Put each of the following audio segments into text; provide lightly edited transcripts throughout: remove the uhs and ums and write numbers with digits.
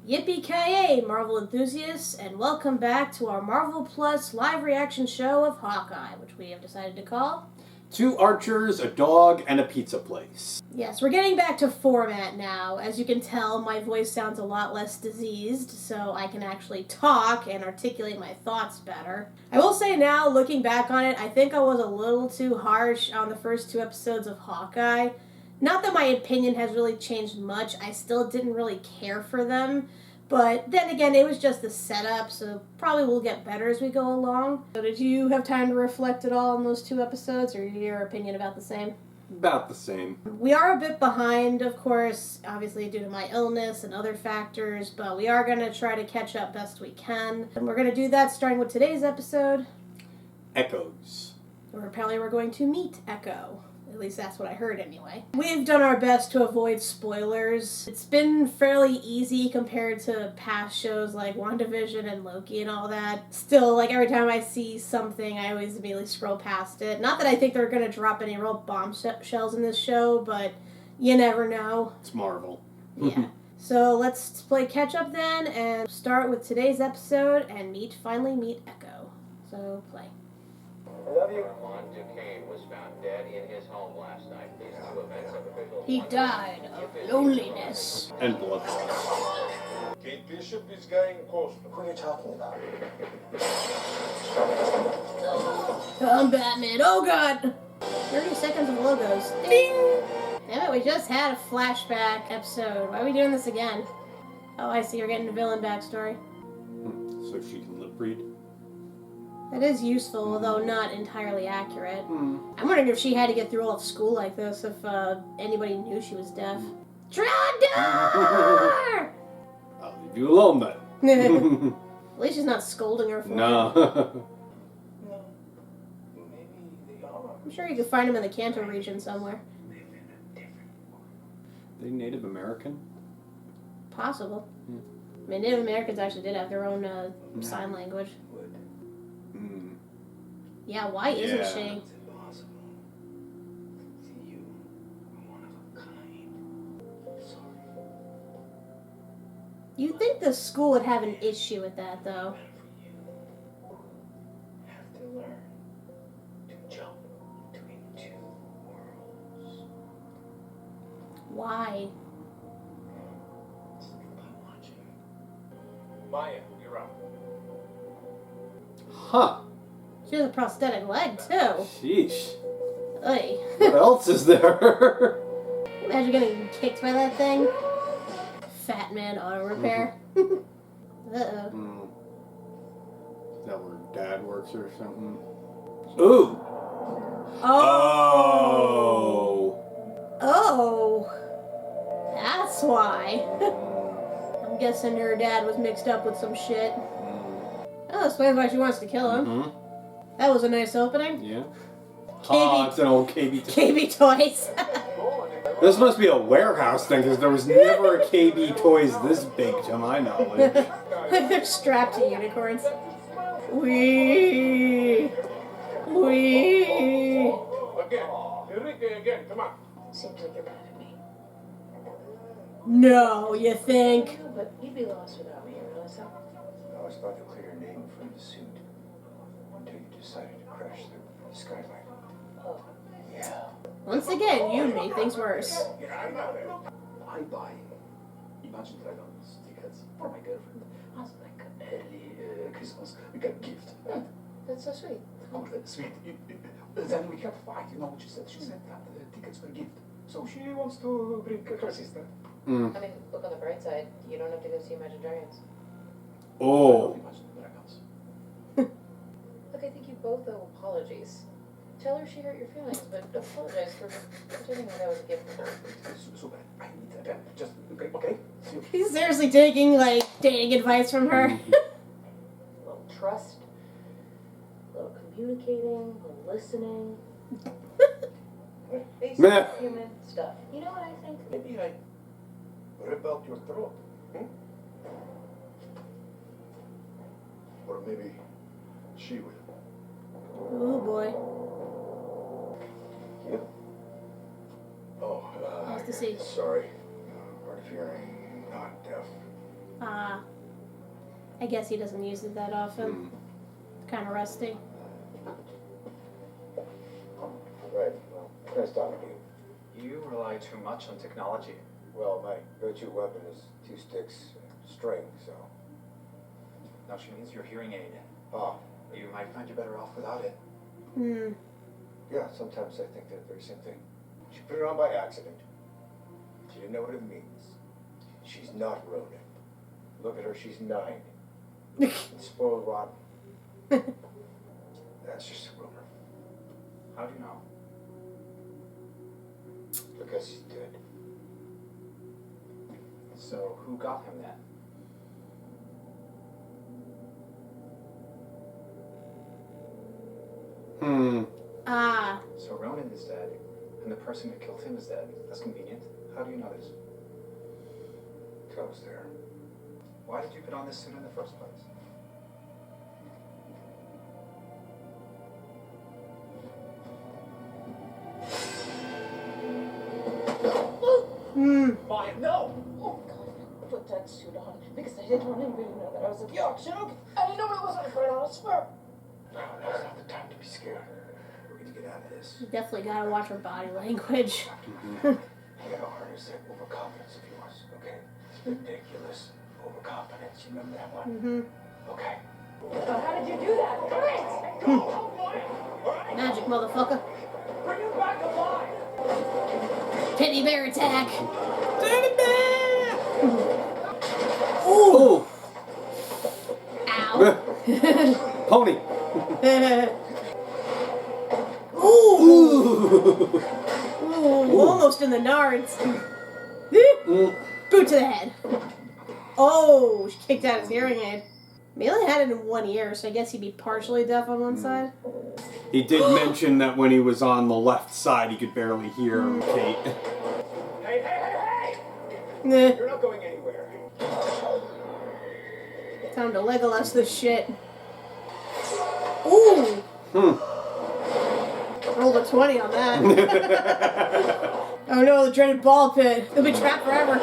Yippee-ki-yay, Marvel enthusiasts, and welcome back to our Marvel Plus live reaction show of Hawkeye, which we have decided to call... 2 archers, a dog, and a pizza place. Yes, we're getting back to format now. As you can tell, my voice sounds a lot less diseased, so I can actually talk and articulate my thoughts better. I will say now, looking back on it, I think I was a little too harsh on the first 2 episodes of Hawkeye. Not that my opinion has really changed much, I still didn't really care for them, but then again, it was just the setup, so probably will get better as we go along. So did you have time to reflect at all on those 2 episodes, or your opinion about the same? About the same. We are a bit behind, of course, obviously due to my illness and other factors, but we are going to try to catch up best we can. And we're going to do that starting with today's episode. Echoes. Or apparently we're going to meet Echo. At least that's what I heard anyway. We've done our best to avoid spoilers. It's been fairly easy compared to past shows like WandaVision and Loki and all that. Still, like every time I see something, I always immediately scroll past it. Not that I think they're going to drop any real bombshells in this show, but you never know. It's Marvel. Yeah. So let's play catch up then and start with today's episode and finally meet Echo. So play. I love you. Ducktales was found dead in his home last night. These 2 events have officials. He died of loneliness. And blood loss. Kate Bishop is going coastal. Who are you talking about? I'm Batman. Oh god! 30 seconds of logos. Ding! Damn it, we just had a flashback episode. Why are we doing this again? Oh, I see. You're getting a villain backstory. So she can lip read. That is useful, although not entirely accurate. I'm wondering if she had to get through all of school like this, if anybody knew she was deaf. Trandor! I'll leave you alone then. At least she's not scolding her for it. No. No. Maybe they are. I'm sure you could find them in the Kanto region somewhere. They Native American? Possible. I mean, Native Americans actually did have their own sign language. Yeah, why isn't she? It's impossible. See, you are one of a kind. Sorry. You'd think the school would have an issue with that, though. You have to learn to jump between 2 worlds. Why? Simply by watching. Maya, you're up. Huh. She has a prosthetic leg, too. Sheesh. Oy. What else is there? Imagine getting kicked by that thing. Fat man auto repair. Uh-oh. Is that where Dad works or something? Ooh. Oh. Oh. That's why. I'm guessing her dad was mixed up with some shit. Oh, explains why she wants to kill him. That was a nice opening. Yeah. It's an old KB Toys. KB Toys. This must be a warehouse thing, because there was never a KB Toys this big, to my knowledge. Like they're strapped to unicorns. Wee. Again. Enrique, again. Come on. Seems like you're mad at me. No, you think? No, but you'd be lost without me, you realize that? I was about to clear your name from the suit until you decided to crash the skylight. Oh. Yeah. Once again, you make things worse. I buy Imagine Dragons tickets for my girlfriend as like an early Christmas gift. That's so sweet. Oh, that's sweet. Then we had a fight, you know, she said that tickets were gift. So she wants to bring her sister. I mean, look on the bright side. You don't have to go see Imagine Dragons. Oh. Imagine Dragons. Look, I think you both owe apologies. Tell her she hurt your feelings, but apologize for pretending that was a gift for her. So I need that. Just, okay? See you. He's seriously taking, like, dating advice from her. A little trust, a little communicating, a little listening. Basic human stuff. You know what I think? Maybe I rip out your throat. Or maybe she will. Oh boy. Yeah. Oh, Nice to see. sorry. Hard of hearing, not deaf. I guess he doesn't use it that often. Kind of rusty. Right, well, nice talking to you. You rely too much on technology. Well, my go-to weapon is 2 sticks and string, so... Now she means your hearing aid. Ah, You might find you better off without it. yeah, sometimes I think the very same thing. She put it on by accident. She didn't know what it means. She's not Ronin. Look at her, she's 9. And spoiled rotten. That's just a rumor. How do you know? Because he's dead. So who got him then? So Ronin is dead, and the person who killed him is dead. That's convenient. How do you know this? I was there. Why did you put on this suit in the first place? Maya, no! Oh God, I put that suit on because I didn't want anybody to know that I was at the auction. I didn't know it wasn't afraid on a spur. No, now's not the time to be scared. We need to get out of this. You definitely gotta watch her body language. You gotta harness that overconfidence of yours, okay? Ridiculous overconfidence. You remember that one? Okay. But how did you do that? Great! Magic, motherfucker. Bring him back alive! Teddy bear attack. Teddy bear! Ooh. Ow. Pony. Ooh. Ooh. Almost in the nards. Boot to the head. Oh, she kicked out his hearing aid. He only had it in one ear, so I guess he'd be partially deaf on one side. He did mention that when he was on the left side, he could barely hear Kate. Hey, hey, hey, hey! Nah. You're not going anywhere. Time to Legolas this shit. Ooh! Rolled a 20 on that. Oh no, the dreaded ball pit. He'll be trapped forever.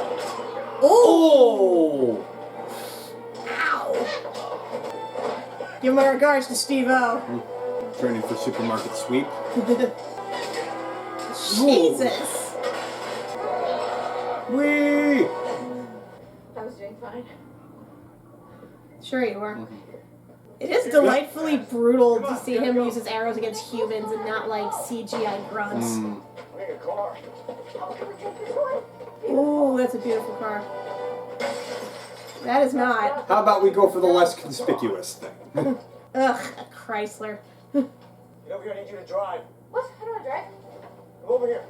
Ooh! Ow! Give my regards to Steve-O. Training for supermarket sweep. Jesus! Whee! I was doing fine. Sure you were. It is delightfully brutal to see him use his arrows against humans and not like CGI grunts. I need a car. Ooh, that's a beautiful car. That is not. How about we go for the less conspicuous thing? Ugh, a Chrysler. Get over here, I need you to drive. What? How do I drive? Come over here.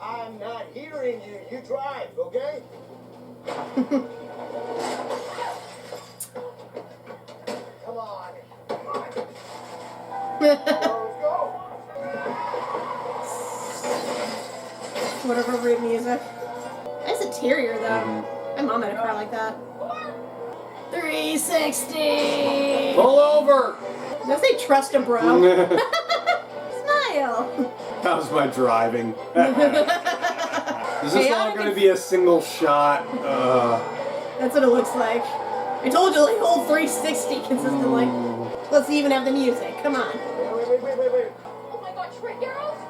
I'm not hearing you. You drive, okay? Come on. Let's go. What appropriate music. Nice interior though. My mom had a car like that. 360! Pull over! Did I say trust a bro? Smile! How's my driving? Is this all going to be a single shot? That's what it looks like. I told you, like, hold 360 consistently. Let's even have the music. Come on. Wait. Oh my God, trick arrows?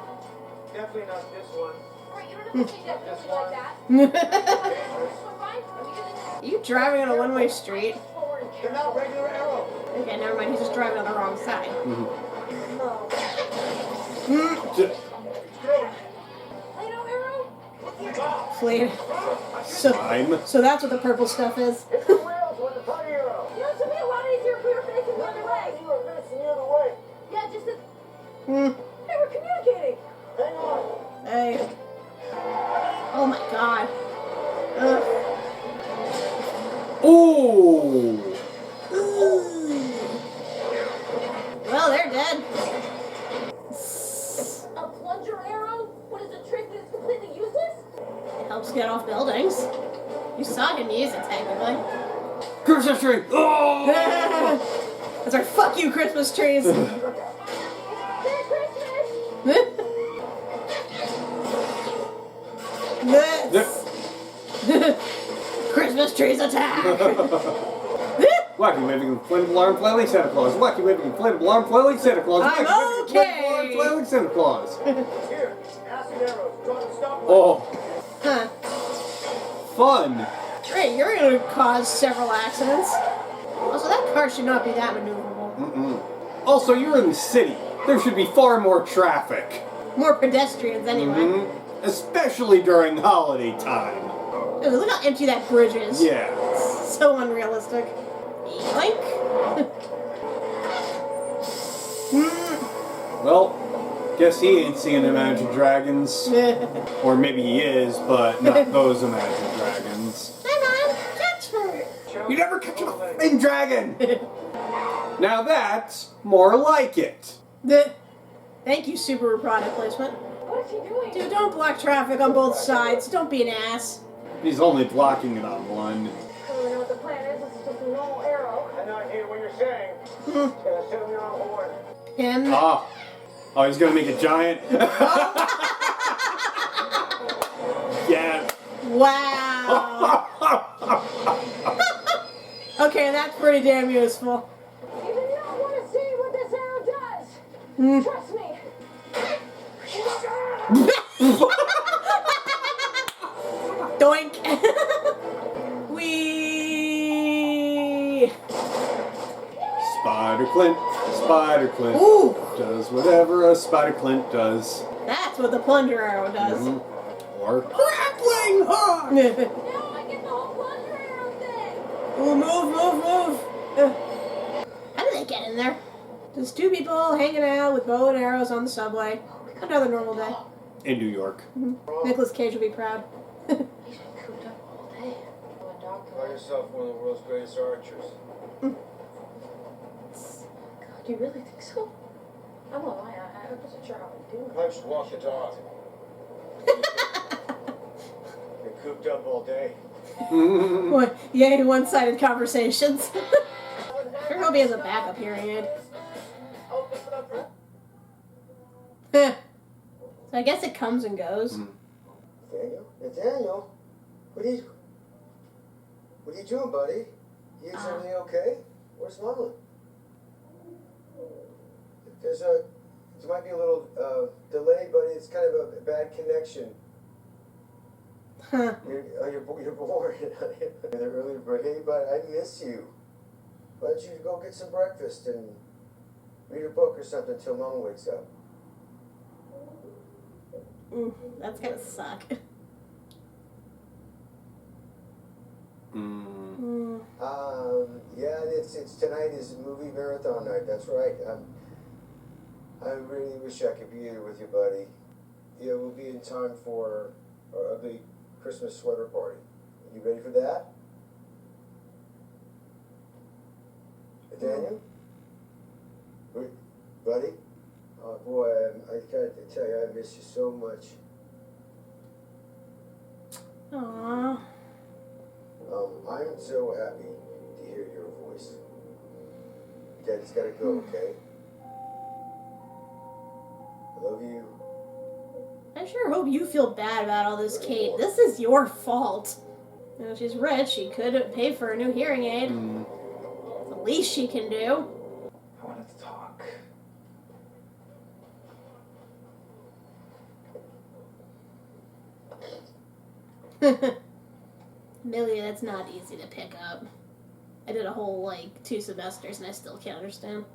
Definitely not this one. Alright, you don't have to say definitely like that. Are you driving on a one-way street? They're not regular arrows. Okay, never mind. He's just driving on the wrong side. Play-Doh arrow? Fleet. So that's what the purple stuff is. It's the wheels with the funny arrow. You know, it would be a lot easier if we were facing the other way. You were facing the other way. Yeah, just that. Hey, we're communicating. Hang on. Hey. Oh my god. Ugh. Ooh! Well, they're dead. A plunger arrow? What is a trick that's completely useless? It helps get off buildings. You saw him use it, technically. Christmas tree! Oh! That's our fuck you Christmas trees. Merry Christmas! Christmas trees attack! Wacky waving inflatable arm flailing Santa Claus. Wacky waving inflatable arm flailing Santa Claus. I'm Wacky waving okay. inflatable arm flailing Santa Claus. Here, acid arrows. Draw the stop line. Oh, Huh. fun. Great, you're gonna cause several accidents. Also, that car should not be that maneuverable. Also, you're in the city. There should be far more traffic. More pedestrians, anyway. Especially during holiday time. Ooh, look how empty that bridge is. Yeah. So unrealistic. Yoink. Well, guess he ain't seeing Imagine Dragons. Or maybe he is, but not those Imagine Dragons. Come on, catch her. You never catch a f***ing dragon! Now that's more like it. Thank you, Subaru product placement. What is he doing? Dude, don't block traffic on both sides. Don't be an ass. He's only blocking it on one. I don't even know what the plan is. This is just a normal arrow. I'm not hearing what you're saying. It's gonna assume you're on board. Him. Oh, he's gonna make it giant? Yeah. Wow. Okay, that's pretty damn useful. You do not want to see what this arrow does. Trust me. Doink. Wee. Spider Clint. Ooh, Does whatever a Spider Clint does. that's what the plunger arrow does. Or grappling hook! No, I get the whole plunger arrow thing. Ooh, move. How did they get in there? Just two people hanging out with bow and arrows on the subway. Another normal day. In New York. Nicolas Cage will be proud. He's been cooped up all day. Call yourself one of the world's greatest archers. God, do you really think so? I'm gonna lie, I wasn't sure how to do it. Let's walk the dog. You're cooped up all day. What? Yay, one-sided conversations. Sure hope he has a backup hearing aid. So I guess it comes and goes. Nathaniel, what are you doing, buddy? You everything okay? Where's Mama? There might be a little delay, but it's kind of a bad connection. Huh. You're bored. They're early, but hey, bud, I miss you. Why don't you go get some breakfast and read a book or something until Mama wakes up? That's gonna suck. Yeah, it's tonight is movie marathon night. That's right. I really wish I could be here with you, buddy. Yeah, we'll be in time for our ugly Christmas sweater party. You ready for that? Daniel? Wait, buddy? Oh boy, I got to tell you, I miss you so much. Aww. I'm so happy to hear your voice. Daddy's gotta go, okay? I love you. I sure hope you feel bad about all this, Kate. This is your fault. You know, she's rich. She could pay for a new hearing aid. It's the least she can do. I wanted to talk. Amelia, that's not easy to pick up. I did a whole, 2 semesters and I still can't understand.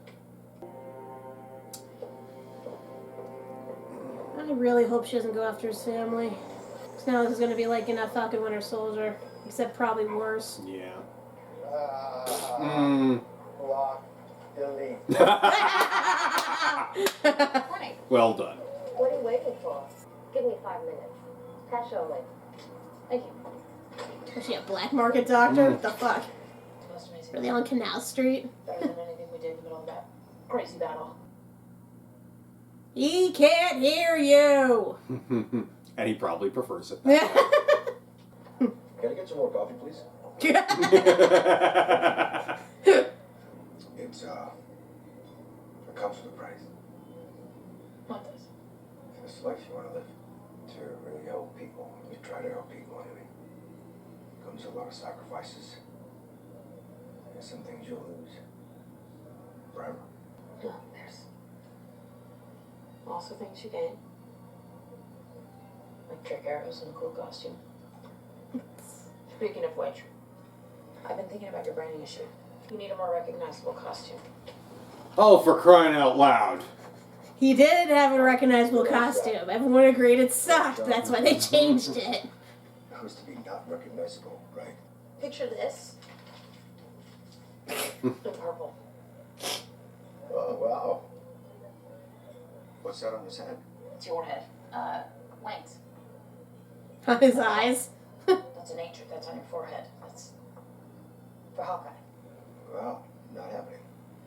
I really hope she doesn't go after his family. Because now this is going to be like in a Falcon Winter Soldier. Except probably worse. Yeah. Block, delete. Honey, Well done. What are you waiting for? Give me 5 minutes. Cash only. thank you. Is she a black market doctor? What the fuck? It's the most amazing. Are they on Canal Street? Better than anything we did in the middle of that crazy battle. He can't hear you! And he probably prefers it. Can I get some more coffee, please? It comes with a price. What does? This life you want to live. To really help people. You try to help people anyway. Comes a a lot of sacrifices. There's some things you'll lose. Forever. No, there's also things you gain. Like trick arrows and a cool costume. Speaking of which, I've been thinking about your branding issue. You need a more recognizable costume. Oh, for crying out loud. He did have a recognizable costume. Everyone agreed it sucked. That's why they changed it. Who's to be not recognizable, right? Picture this. In purple. Oh, wow. What's that on his head? It's your head. Wings. On his eyes. That's an H. That's on your forehead. That's for Hawkeye. Wow, not happening.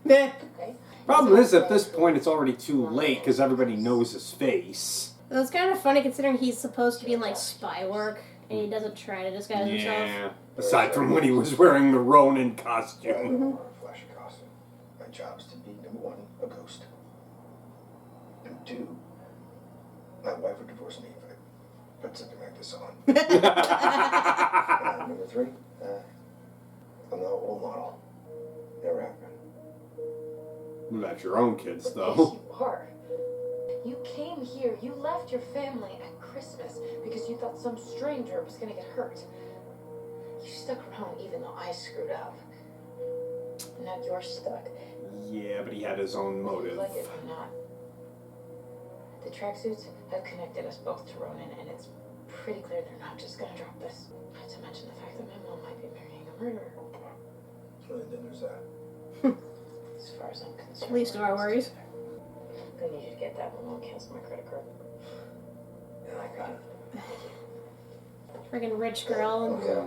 Meh. Okay? Problem is, at this point, it's already too late because everybody knows his face. It was kind of funny considering he's supposed to be in like spy work and he doesn't try to disguise himself. Yeah. Aside from when he was wearing the Ronin I costume. don't wear a flashy costume. My job is to be, number one, a ghost. And two, my wife would divorce me if I put something like this on. And number three, I'm not a role model. Never have been. What about your own kids, Yes, though? you are. You came here, you left your family at Christmas because you thought some stranger was gonna get hurt. You stuck around even though I screwed up. Now you're stuck. Yeah, but he had his own Whether you motive. like it or not. The tracksuits have connected us both to Ronin, and it's pretty clear they're not just gonna drop this. Not to mention the fact that my mom might be marrying a murderer. Well, then there's that. As far as I'm concerned. Least of our worries. I need you to get that when Mom cancels my credit card. Yeah, I got it. Friggin' rich girl and Okay.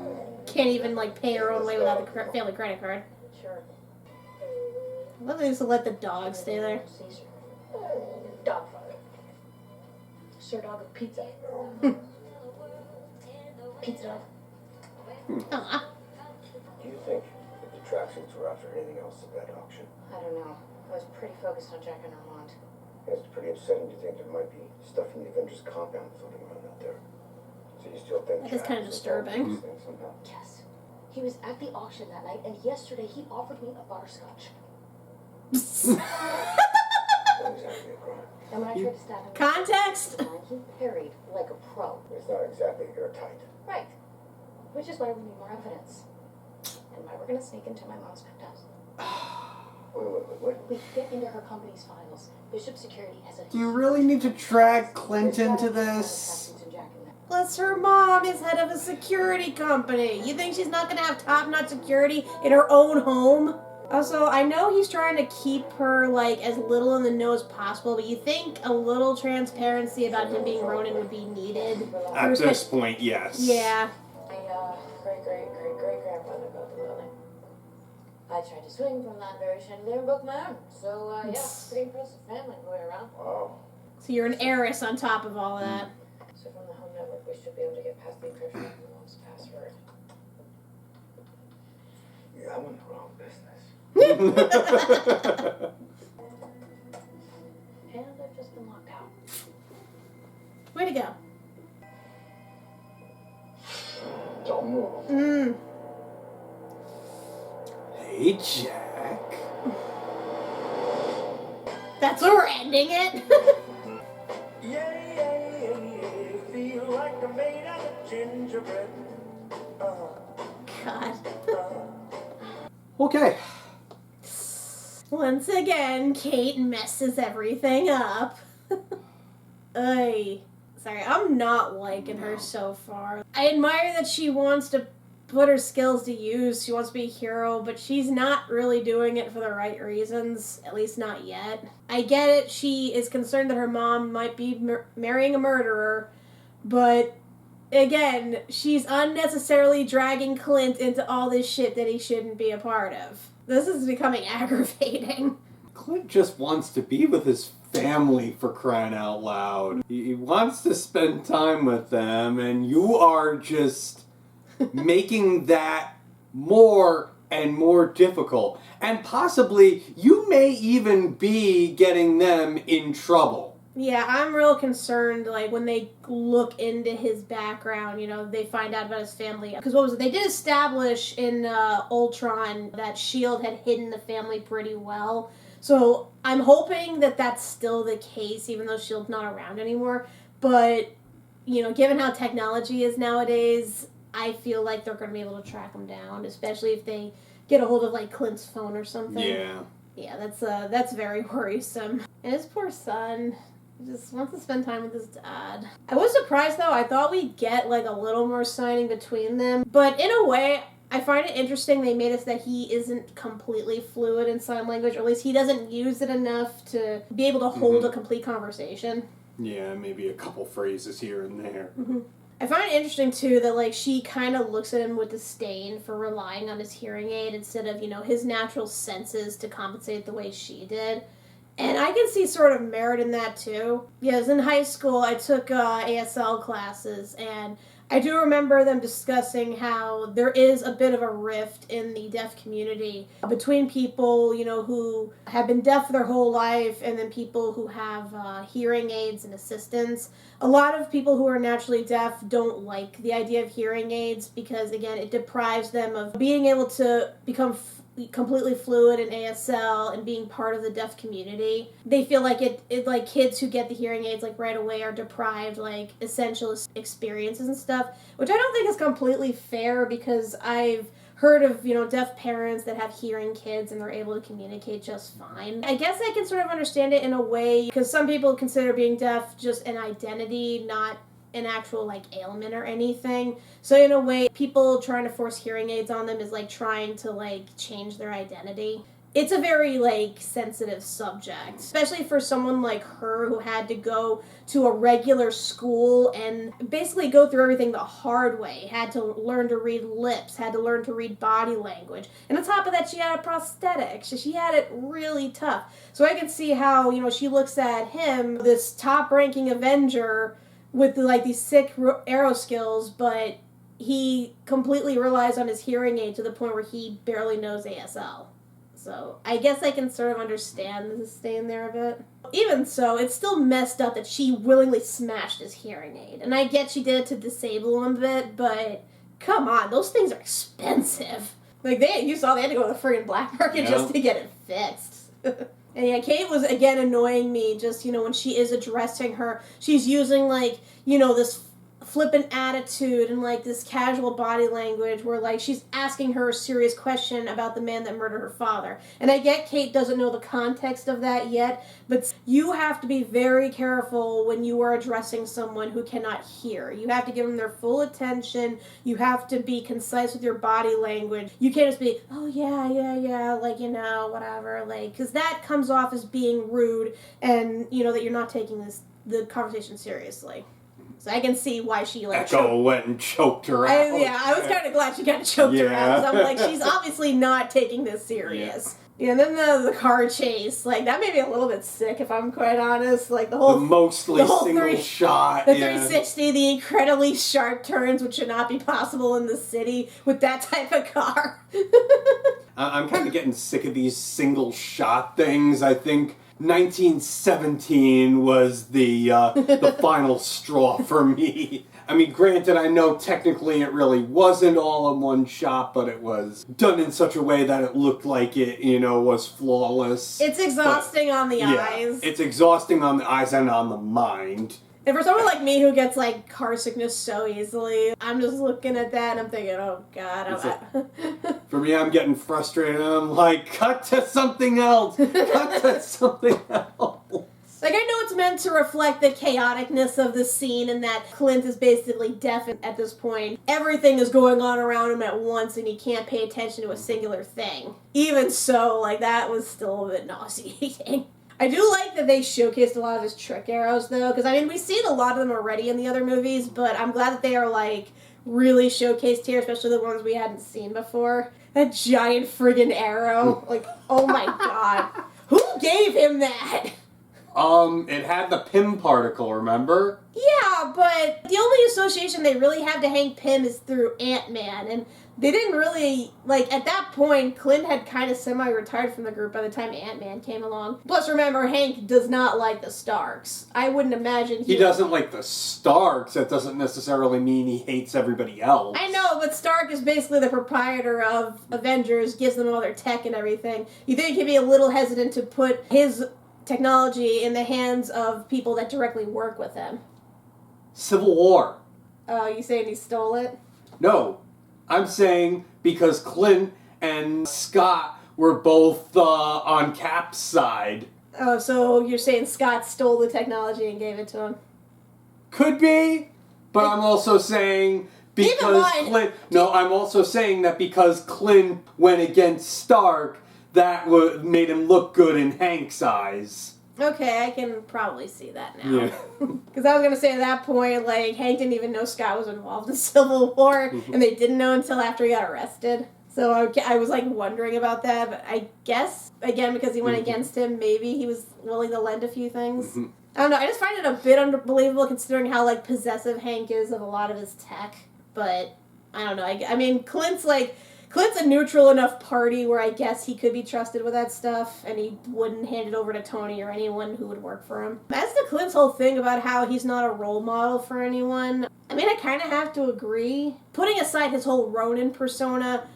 can't even like pay her own way without the family credit card. Sure. I love they just let the dog stay there. Caesar. Dog father. Sir Dog of Pizza. Pizza dog. Aw. Do you think if the tracksuits were after anything else at that auction? I don't know. I was pretty focused on Jack and Armand. It's pretty upsetting to think there might be stuff from the Avengers compound floating around out there. So you still think That is kind of disturbing. Somehow? Yes. He was at the auction that night, and yesterday he offered me a butterscotch. Not exactly a crime. And when I tried to stab him, Context? he parried like a pro. It's not exactly airtight. Right. Which is why we need more evidence. And why we're gonna sneak into my mom's penthouse. Wait. We get into her company's files. Bishop Security has a... Do you really need to drag Clint into this? Plus her mom is head of a security company. You think she's not gonna have top-notch security in her own home? Also, I know he's trying to keep her, like, as little in the know as possible, but you think a little transparency about him being Ronin would be needed? At this point, yes. Yeah. My great-great-great-great-grandfather built the building. I tried to swing from that very chandelier and broke my arm. So, yeah, pretty impressive family the way around. Wow. So you're an heiress on top of all that. So from the home network, we should be able to get past the encryption of my mom's password. Yeah, I'm in the wrong business. And I've just been locked out. Way to go. Don't move. Mm. Hey, Jack. That's where we're ending it? Feel like I'm made out of gingerbread. God. Okay. Once again, Kate messes everything up. Ay. Sorry, I'm not liking her so far. I admire that she wants to put her skills to use. She wants to be a hero, but she's not really doing it for the right reasons. At least not yet. I get it. She is concerned that her mom might be marrying a murderer, but again, she's unnecessarily dragging Clint into all this shit that he shouldn't be a part of. This is becoming aggravating. Clint just wants to be with his family, for crying out loud. He wants to spend time with them, and you are just making that more and more difficult. And possibly, you may even be getting them in trouble. Yeah, I'm real concerned, like, when they look into his background, they find out about his family. Because what was it? They did establish in Ultron that S.H.I.E.L.D. had hidden the family pretty well. So I'm hoping that that's still the case, even though S.H.I.E.L.D's not around anymore. But, given how technology is nowadays, I feel like they're going to be able to track him down, especially if they get a hold of, like, Clint's phone or something. Yeah. Yeah, that's very worrisome. And his poor son just wants to spend time with his dad. I was surprised, though. I thought we'd get, like, a little more signing between them. But in a way, I find it interesting they made us that he isn't completely fluid in sign language, or at least he doesn't use it enough to be able to hold a complete conversation. Yeah, maybe a couple phrases here and there. Mm-hmm. I find it interesting, too, that, like, she kind of looks at him with disdain for relying on his hearing aid instead of, his natural senses to compensate the way she did. And I can see sort of merit in that, too. Yes, in high school, I took ASL classes, and I do remember them discussing how there is a bit of a rift in the deaf community between people, who have been deaf their whole life and then people who have hearing aids and assistance. A lot of people who are naturally deaf don't like the idea of hearing aids because, again, it deprives them of being able to become completely fluid in ASL and being part of the deaf community. They feel like it like kids who get the hearing aids like right away are deprived like essential experiences and stuff, which I don't think is completely fair because I've heard of, deaf parents that have hearing kids and they're able to communicate just fine. I guess I can sort of understand it in a way because some people consider being deaf just an identity, not an actual, like, ailment or anything. So, in a way, people trying to force hearing aids on them is, like, trying to, like, change their identity. It's a very, like, sensitive subject, especially for someone like her who had to go to a regular school and basically go through everything the hard way. Had to learn to read lips, had to learn to read body language. And on top of that, she had a prosthetic. So she had it really tough. So I can see how, she looks at him, this top-ranking Avenger, with, like, these sick arrow skills, but he completely relies on his hearing aid to the point where he barely knows ASL. So I guess I can sort of understand the disdain there a bit. Even so, it's still messed up that she willingly smashed his hearing aid. And I get she did it to disable him a bit, but come on, those things are expensive. Like, you saw they had to go to the friggin' black market just to get it fixed. And yeah, Kate was, again, annoying me just, when she is addressing her. She's using, like, this flippant attitude and, like, this casual body language where, like, she's asking her a serious question about the man that murdered her father. And I get Kate doesn't know the context of that yet, but you have to be very careful when you are addressing someone who cannot hear. You have to give them their full attention. You have to be concise with your body language. You can't just be, oh, yeah, like, whatever, like, because that comes off as being rude and, that you're not taking the conversation seriously. So I can see why she, like, Echo went and choked her out. I was kind of glad she kind of choked her out. Because I'm like, she's obviously not taking this serious. Yeah, and then the car chase, like, that made me a little bit sick, if I'm quite honest. Like, the whole single shot. The 360, the incredibly sharp turns, which should not be possible in the city with that type of car. I'm kind of getting sick of these single shot things. I think 1917 was the final straw for me. I mean, granted, I know technically it really wasn't all in one shot, but it was done in such a way that it looked like it, was flawless. It's exhausting on the eyes. It's exhausting on the eyes and on the mind. And for someone like me who gets, like, car sickness so easily, I'm just looking at that and I'm thinking, oh, God. For me, I'm getting frustrated and I'm like, cut to something else. Cut to something else. Like, I know it's meant to reflect the chaoticness of the scene and that Clint is basically deaf at this point. Everything is going on around him at once and he can't pay attention to a singular thing. Even so, like, that was still a bit nauseating. I do like that they showcased a lot of his trick arrows, though, because, I mean, we've seen a lot of them already in the other movies, but I'm glad that they are, like, really showcased here, especially the ones we hadn't seen before. That giant friggin' arrow. Like, oh my god. Who gave him that? It had the Pym particle, remember? Yeah, but the only association they really have to Hank Pym is through Ant-Man, and they didn't really, like, at that point, Clint had kind of semi-retired from the group by the time Ant-Man came along. Plus, remember, Hank does not like the Starks. I wouldn't imagine He doesn't like the Starks. That doesn't necessarily mean he hates everybody else. I know, but Stark is basically the proprietor of Avengers, gives them all their tech and everything. You think he'd be a little hesitant to put his technology in the hands of people that directly work with him. Civil War. Oh, you saying he stole it? No. I'm saying because Clint and Scott were both on Cap's side. Oh, so you're saying Scott stole the technology and gave it to him? Could be, but I'm also saying because Clint... No, I'm also saying that because Clint went against Stark, that made him look good in Hank's eyes. Okay, I can probably see that now. Yeah. Because I was going to say at that point, like, Hank didn't even know Scott was involved in Civil War, and they didn't know until after he got arrested. So I was, like, wondering about that, but I guess, again, because he went against him, maybe he was willing to lend a few things. I don't know, I just find it a bit unbelievable considering how, like, possessive Hank is of a lot of his tech, but I don't know. I mean, Clint's a neutral enough party where I guess he could be trusted with that stuff, and he wouldn't hand it over to Tony or anyone who would work for him. As to Clint's whole thing about how he's not a role model for anyone, I mean, I kind of have to agree. Putting aside his whole Ronin persona,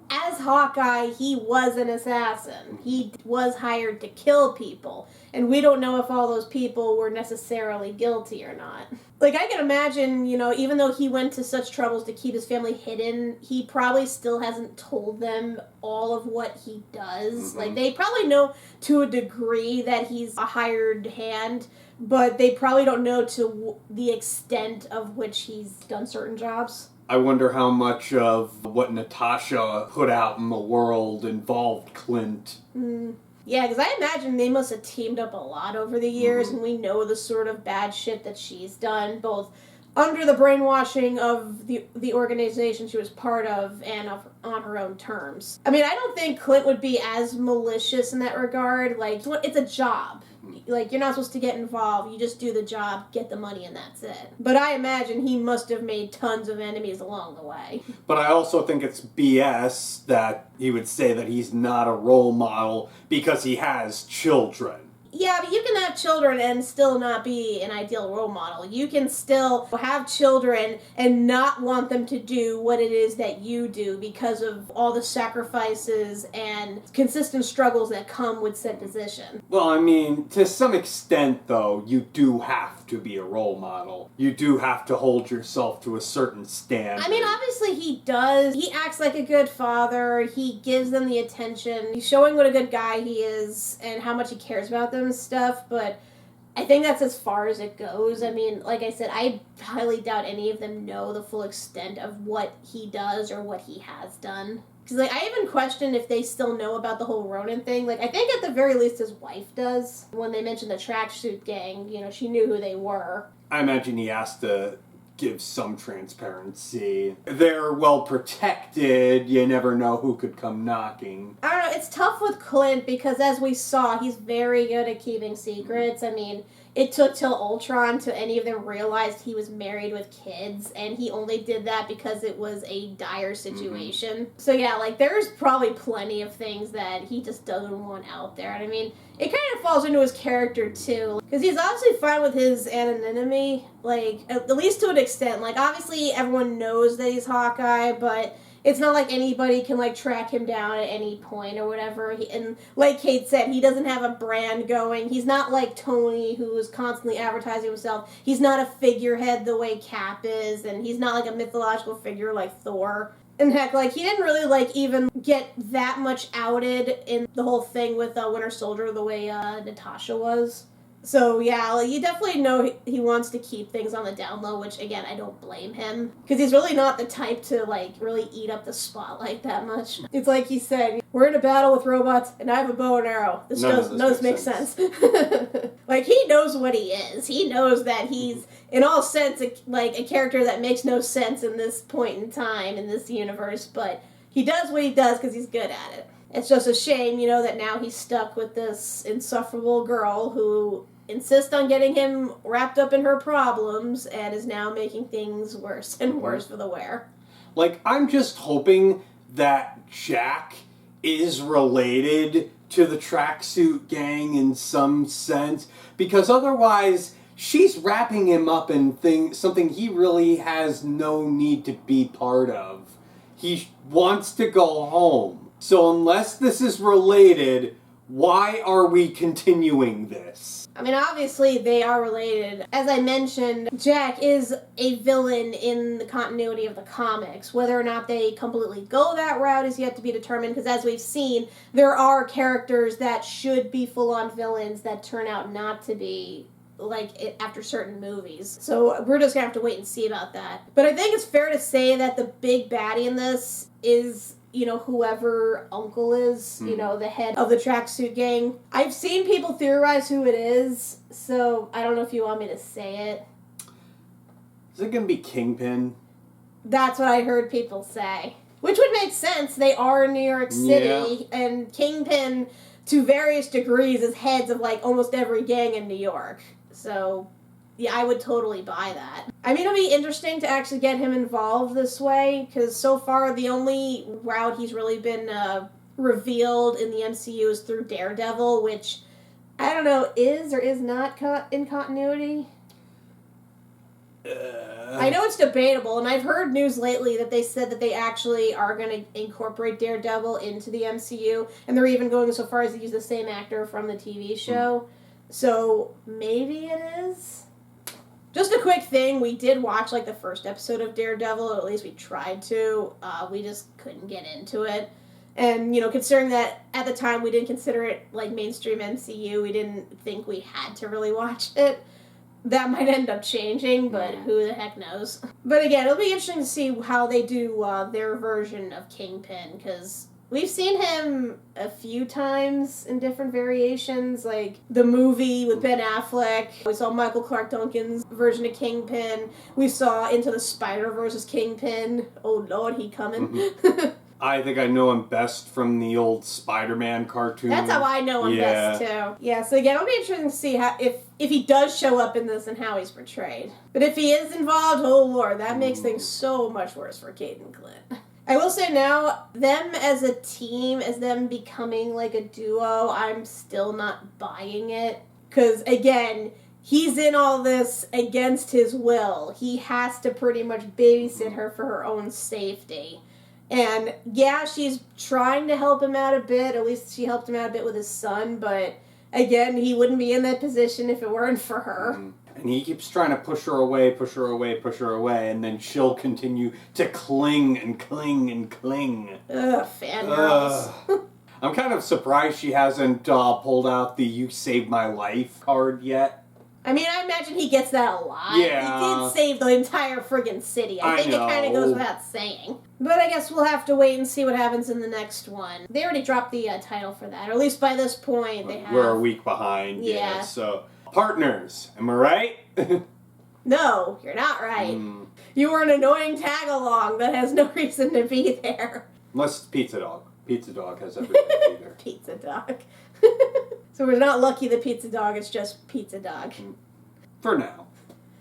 as Hawkeye, he was an assassin. He was hired to kill people, and we don't know if all those people were necessarily guilty or not. Like, I can imagine, you know, even though he went to such troubles to keep his family hidden, he probably still hasn't told them all of what he does. Like, they probably know to a degree that he's a hired hand, but they probably don't know to the extent of which he's done certain jobs. I wonder how much of what Natasha put out in the world involved Clint. Yeah, because I imagine they must have teamed up a lot over the years, and we know the sort of bad shit that she's done, both under the brainwashing of the organization she was part of and on her own terms. I mean, I don't think Clint would be as malicious in that regard. Like, it's a job. Like, you're not supposed to get involved. You just do the job, get the money, and that's it. But I imagine he must have made tons of enemies along the way. But I also think it's BS that he would say that he's not a role model because he has children. Yeah, but you can have children and still not be an ideal role model. You can still have children and not want them to do what it is that you do because of all the sacrifices and consistent struggles that come with said position. Well, I mean, to some extent, though, you do have to be a role model. You do have to hold yourself to a certain standard. I mean, obviously he does. He acts like a good father. He gives them the attention. He's showing what a good guy he is and how much he cares about them and stuff, but I think that's as far as it goes. I mean, like I said, I highly doubt any of them know the full extent of what he does or what he has done. Because, like, I even question if they still know about the whole Ronin thing. Like, I think at the very least his wife does. When they mentioned the tracksuit gang, you know, she knew who they were. I imagine he has to give some transparency. They're well protected. You never know who could come knocking. I don't know. It's tough with Clint because, as we saw, he's very good at keeping secrets. I mean, it took till Ultron till any of them realized he was married with kids, and he only did that because it was a dire situation. So yeah, like, there's probably plenty of things that he just doesn't want out there. And I mean, it kind of falls into his character too, because he's obviously fine with his anonymity, like, at least to an extent. Like, obviously everyone knows that he's Hawkeye, but it's not like anybody can, like, track him down at any point or whatever. And like Kate said, he doesn't have a brand going. He's not like Tony, who is constantly advertising himself. He's not a figurehead the way Cap is, and he's not like a mythological figure like Thor. And heck, like, he didn't really, like, even get that much outed in the whole thing with Winter Soldier the way Natasha was. So, yeah, like, you definitely know he wants to keep things on the down low, which, again, I don't blame him. Because he's really not the type to, like, really eat up the spotlight that much. It's like he said, we're in a battle with robots, and I have a bow and arrow. None of this makes sense. Like, he knows what he is. He knows that he's, in all sense, a character that makes no sense in this point in time, in this universe, but he does what he does because he's good at it. It's just a shame, you know, that now he's stuck with this insufferable girl who insist on getting him wrapped up in her problems and is now making things worse and worse for the wearer. Like, I'm just hoping that Jack is related to the tracksuit gang in some sense, because otherwise she's wrapping him up in something he really has no need to be part of. He wants to go home. So unless this is related, why are we continuing this? I mean, obviously they are related. As I mentioned, Jack is a villain in the continuity of the comics. Whether or not they completely go that route is yet to be determined, because as we've seen, there are characters that should be full-on villains that turn out not to be, like, after certain movies. So we're just gonna have to wait and see about that. But I think it's fair to say that the big baddie in this is, you know, whoever Uncle is, you know, the head of the tracksuit gang. I've seen people theorize who it is, so I don't know if you want me to say it. Is it going to be Kingpin? That's what I heard people say. Which would make sense. They are in New York City, and Kingpin, to various degrees, is heads of, like, almost every gang in New York. So, yeah, I would totally buy that. I mean, it'll be interesting to actually get him involved this way, because so far the only route he's really been revealed in the MCU is through Daredevil, which, I don't know, is or is not in continuity. I know it's debatable, and I've heard news lately that they said that they actually are going to incorporate Daredevil into the MCU, and they're even going so far as to use the same actor from the TV show. So, maybe it is? Just a quick thing, we did watch, like, the first episode of Daredevil, or at least we tried to. We just couldn't get into it. And, you know, considering that at the time we didn't consider it, like, mainstream MCU, we didn't think we had to really watch it. That might end up changing, but who the heck knows. But again, it'll be interesting to see how they do their version of Kingpin, because we've seen him a few times in different variations, like the movie with Ben Affleck. We saw Michael Clark Duncan's version of Kingpin. We saw Into the Spider-Verse as Kingpin. Oh Lord, he coming. I think I know him best from the old Spider-Man cartoon. That's how I know him best, too. Yeah, so again, it'll be interesting to see how if he does show up in this and how he's portrayed. But if he is involved, oh Lord, that makes things so much worse for Kate and Clint. I will say now, them as a team, as them becoming like a duo, I'm still not buying it. Because, again, he's in all this against his will. He has to pretty much babysit her for her own safety. And, yeah, she's trying to help him out a bit. At least she helped him out a bit with his son. But, again, he wouldn't be in that position if it weren't for her. And he keeps trying to push her away, and then she'll continue to cling and cling and cling. Ugh, fangirls. I'm kind of surprised she hasn't pulled out the "You Saved My Life" card yet. I mean, I imagine he gets that a lot. Yeah. He did save the entire friggin' city. I think know. It kind of goes without saying. But I guess we'll have to wait and see what happens in the next one. They already dropped the title for that, or at least by this point they have. We're a week behind. Yeah. So, partners, am I right? No, you're not right. You were an annoying tag-along that has no reason to be there. Unless it's Pizza Dog. Pizza Dog has everything to be there. Pizza Dog. So we're not Lucky the Pizza Dog, it's just Pizza Dog. For now.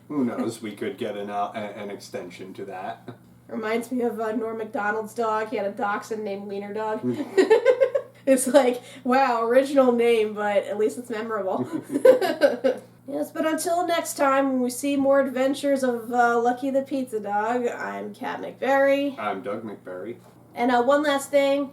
Who knows, we could get an extension to that. Reminds me of Norm Macdonald's dog. He had a dachshund named Wiener Dog. It's like, wow, original name, but at least it's memorable. Yes, but until next time, when we see more adventures of Lucky the Pizza Dog, I'm Kat MacBerrie. I'm Doug MacBerrie. And one last thing.